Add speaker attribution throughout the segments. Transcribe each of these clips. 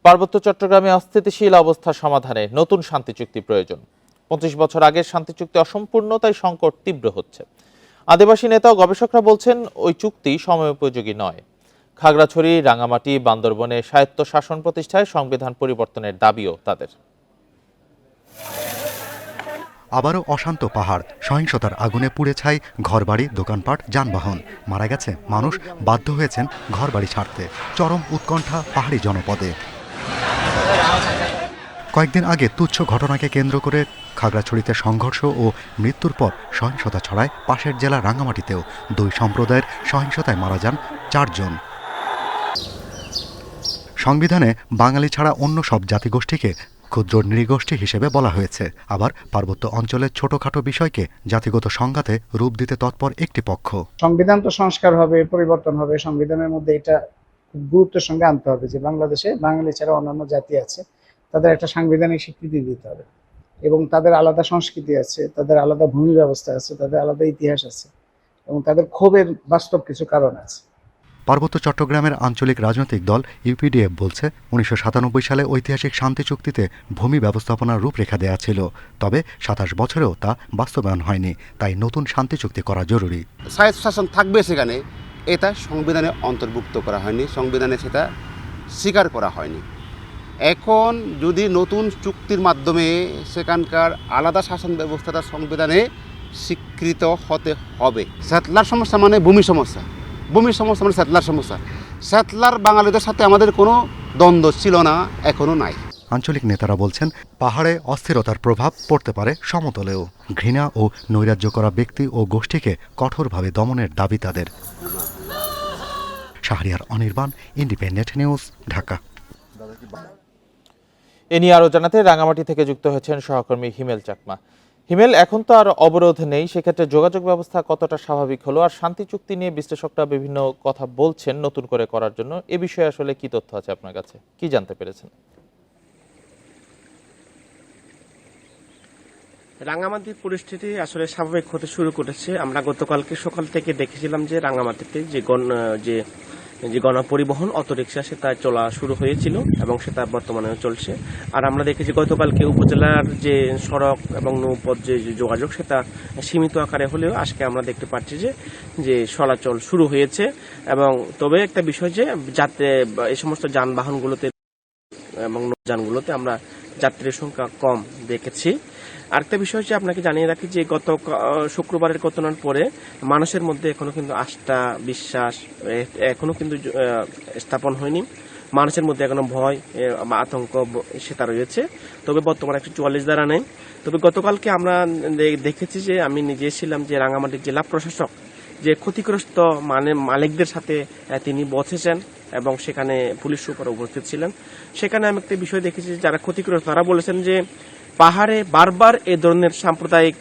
Speaker 1: পার্বত্য চট্টগ্রামে অস্থিতিশীল অবস্থা সমাধানে নতুন শান্তি চুক্তি প্রয়োজন। ২৫ বছর আগের শান্তি চুক্তি অসম্পূর্ণ, তাই সংকট তীব্র হচ্ছে। আদিবাসী নেতা ও গবেষকরা বলছেন ওই চুক্তি সময়োপযোগী নয়। খাগড়াছড়ি, রাঙামাটি, বান্দরবনে স্বায়ত্ত শাসন প্রতিষ্ঠায় সংবিধান পরিবর্তনের দাবিও তাদের।
Speaker 2: আবারও অশান্ত পাহাড়, সহিংসতার আগুনে পুড়ে ছাই ঘরবাড়ি, দোকানপাট, যানবাহন। মারা গেছে মানুষ, বাধ্য হয়েছেন ঘরবাড়ি ছাড়তে। চরম উৎকণ্ঠা পাহাড়ি জনপদে। কয়েকদিন আগে তুচ্ছ ঘটনাকে কেন্দ্র করে খাগড়াছড়িতে সংঘর্ষ ও মৃত্যুর পর সহিংসতা ছড়ায় পাশের জেলা রাঙ্গামাটিতেও। দুই সম্প্রদায়ের সহিংসতায় মারা যান ৪ জন। সংবিধানে বাঙালি ছাড়া অন্য সব জাতিগোষ্ঠীকে ক্ষুদ্র নৃগোষ্ঠী হিসেবে বলা হয়েছে। আবার পার্বত্য অঞ্চলের ছোটখাটো বিষয়কে জাতিগত সংঘাতে রূপ দিতে তৎপর একটি পক্ষ।
Speaker 3: সংবিধান তো সংস্কার হবে, পরিবর্তন হবে। সংবিধানের মধ্যে এটা খুব গুরুত্বের সঙ্গে আনতে হবে যে বাংলাদেশে বাঙালি ছাড়া অন্যান্য জাতি আছে, তাদের একটা সাংবিধানিক স্বীকৃতি দিতে হবে এবং তাদের আলাদা সংস্কৃতি আছে, তাদের আলাদা ভূমি ব্যবস্থা আছে, তাদের আলাদা ইতিহাস আছে এবং তাদের ক্ষোভের বাস্তব কিছু কারণ আছে।
Speaker 2: পার্বত্য চট্টগ্রামের আঞ্চলিক রাজনৈতিক দল ইউপিডিএফ বলছে ১৯৯৭ সালে ঐতিহাসিক শান্তি চুক্তিতে ভূমি ব্যবস্থাপনার রূপরেখা দেয়া ছিল, তবে ২৭ বছরেও তা বাস্তবায়ন হয়নি। তাই নতুন শান্তি চুক্তি করা জরুরি।
Speaker 4: স্বায়ত্ত শাসন থাকবে সেখানে, এটা সংবিধানে অন্তর্ভুক্ত করা হয়নি, সংবিধানে সেটা স্বীকার করা হয়নি। এখন যদি নতুন চুক্তির মাধ্যমে সেখানকার আলাদা শাসন ব্যবস্থাটা সংবিধানে স্বীকৃত হতে হবে। স্যাটলার সমস্যা মানে ভূমি সমস্যা, ভূমির সমস্যা মানে স্যাটলার সমস্যা। স্যাটলার বাঙালিদের সাথে আমাদের কোনো দ্বন্দ্ব ছিল না, এখনও নাই।
Speaker 2: আঞ্চলিক নেতারা বলছেন পাহাড়ে অস্থিরতার প্রভাব পড়তে পারে সমতলেও। ঘৃণা ও নৈরাজ্য করা ব্যক্তি ও গোষ্ঠীকে কঠোরভাবে দমনের দাবি তাদের। Shahriar Anirban, Independent News, Dhaka.
Speaker 1: এ নিয়ে আরো জানাতে রাঙামাটি থেকে যুক্ত হয়েছেন সহকর্মী হিমেল চাকমা। হিমেল, এখন তো আর অবরোধ নেই, সেক্ষেত্রে যোগাযোগ ব্যবস্থা কতটা স্বাভাবিক হলো? আর শান্তি চুক্তি নিয়ে বিশ্লেষকরা বিভিন্ন কথা বলছেন নতুন করে করার জন্য, এ বিষয়ে আসলে কি তথ্য আছে আপনার কাছে, কি জানতে পেরেছেন?
Speaker 5: রাঙামাটির পরিস্থিতি আসলে স্বাভাবিক হতে শুরু করেছে। আমরা গতকালকে সকাল থেকে দেখেছিলাম যে রাঙামাটিতে যে গণপরিবহন অটোরিকশা সেটা চলা শুরু হয়েছিল এবং সেটা বর্তমানেও চলছে। আর আমরা দেখেছি গতকালকে উপজেলার যে সড়ক এবং নৌপথ যে যোগাযোগ সেটা সীমিত আকারে হলেও আজকে আমরা দেখতে পাচ্ছি যে চলাচল শুরু হয়েছে। এবং তবে একটা বিষয় যে যাতে এই সমস্ত যানবাহনগুলোতে এবং যানগুলোতে আমরা যাত্রীর সংখ্যা কম দেখেছি। আরেকটা বিষয় হচ্ছে আপনাকে জানিয়ে রাখি যে গত শুক্রবারের ঘটনার পরে মানুষের মধ্যে এখনো কিন্তু আস্থা, বিশ্বাস এখনো কিন্তু স্থাপন হয়নি। মানুষের মধ্যে এখনো ভয় বা আতঙ্ক সেটা রয়েছে। তবে বর্তমানে ১৪৪ দ্বারা নেই। তবে গতকালকে আমরা দেখেছি যে আমি নিজে ছিলাম যে রাঙামাটির জেলা প্রশাসক যে ক্ষতিগ্রস্ত মালিকদের সাথে তিনি বসেছেন এবং সেখানে পুলিশ সুপার উপস্থিত ছিলেন। সেখানে আমি একটা বিষয় দেখেছি যারা ক্ষতিগ্রস্ত তারা বলেছেন যে পাহাড়ে বারবার এ ধরনের সাম্প্রদায়িক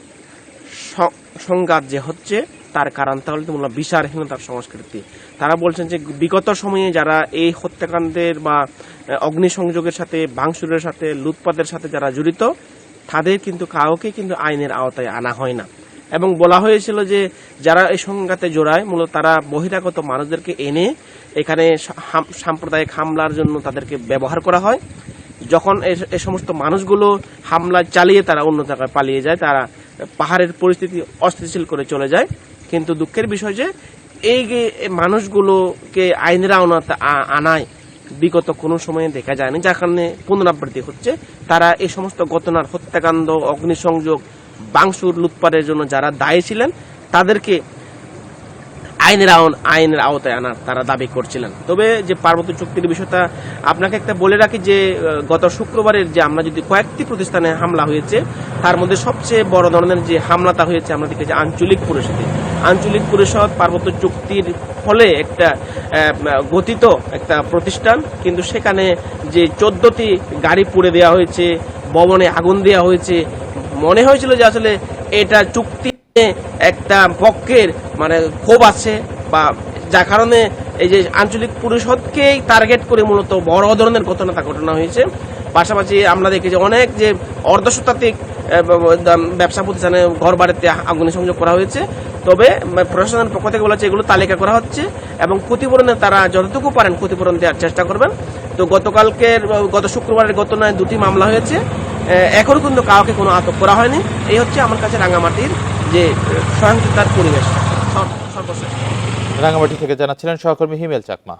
Speaker 5: সংঘাত যে হচ্ছে তার কারণ তাহলে তো মূলত বিচারহীনতার সংস্কৃতি। তারা বলছেন যে বিগত সময়ে যারা এই হত্যাকাণ্ডের বা অগ্নিসংযোগের সাথে, ভাঙচুরের সাথে, লুটপাটের সাথে যারা জড়িত তাদের কিন্তু কাউকে কিন্তু আইনের আওতায় আনা হয় না। এবং বলা হয়েছিল যে যারা এই সংঘাতে জড়ায় মূলত তারা বহিরাগত মানুষদেরকে এনে এখানে সাম্প্রদায়িক হামলার জন্য তাদেরকে ব্যবহার করা হয়। যখন এই সমস্ত মানুষগুলো হামলা চালিয়ে তারা অন্য জায়গায় পালিয়ে যায়, তারা পাহাড়ের পরিস্থিতি অস্থিতিশীল করে চলে যায়। কিন্তু দুঃখের বিষয় যে এই মানুষগুলোকে আইনের আওতায় আনায় বিগত কোনো সময়ে দেখা যায়নি, যার কারণে পুনরাবৃত্তি হচ্ছে। তারা এই সমস্ত ঘটনার হত্যাকাণ্ড, অগ্নিসংযোগ, ভাঙচুর, লুটপাটের জন্য যারা দায়ী ছিলেন তাদেরকে আইনের আওতায় আনার তারা দাবি করছিলেন। তবে যে পার্বত্য চুক্তির বিষয়টা আপনাকে একটা বলে রাখি যে গত শুক্রবারের যে আমরা যদি কয়েকটি প্রতিষ্ঠানে হামলা হয়েছে তার মধ্যে সবচেয়ে বড় ধরনের যে হামলাটা হয়েছে আমরা দেখেছি আঞ্চলিক পরিষদ পার্বত্য চুক্তির ফলে একটা গঠিত একটা প্রতিষ্ঠান, কিন্তু সেখানে যে 14টি গাড়ি পুড়ে দেওয়া হয়েছে, ভবনে আগুন দেওয়া হয়েছে। মনে হয়েছিল যে আসলে এটা চুক্তি একটা পক্ষের ক্ষোভ আছে বা যার কারণে এই যে আঞ্চলিক পরিষদকেই টার্গেট করে মূলত বড় ধরনের ঘটনা হয়েছে। পাশাপাশি আমরা দেখি যে অনেক যে অর্ধশতাধিক ব্যবসা প্রতিষ্ঠানে ঘর বাড়িতে অগ্নিসংযোগ করা হয়েছে। তবে প্রশাসনের পক্ষ থেকে বলা হচ্ছে এগুলো তালিকা করা হচ্ছে এবং ক্ষতিপূরণে তারা যতটুকু পারেন ক্ষতিপূরণ দেওয়ার চেষ্টা করবেন। তো গত শুক্রবারের ঘটনায় 2টি মামলা হয়েছে, এখনো কিন্তু কাউকে কোনো আটক করা হয়নি। এই হচ্ছে আমার কাছে রাঙামাটির যে সহিংসতার পরিবেশ সর্বশেষ।
Speaker 1: রাঙামাটি থেকে জানাচ্ছিলেন সহকর্মী হিমেল চাকমা।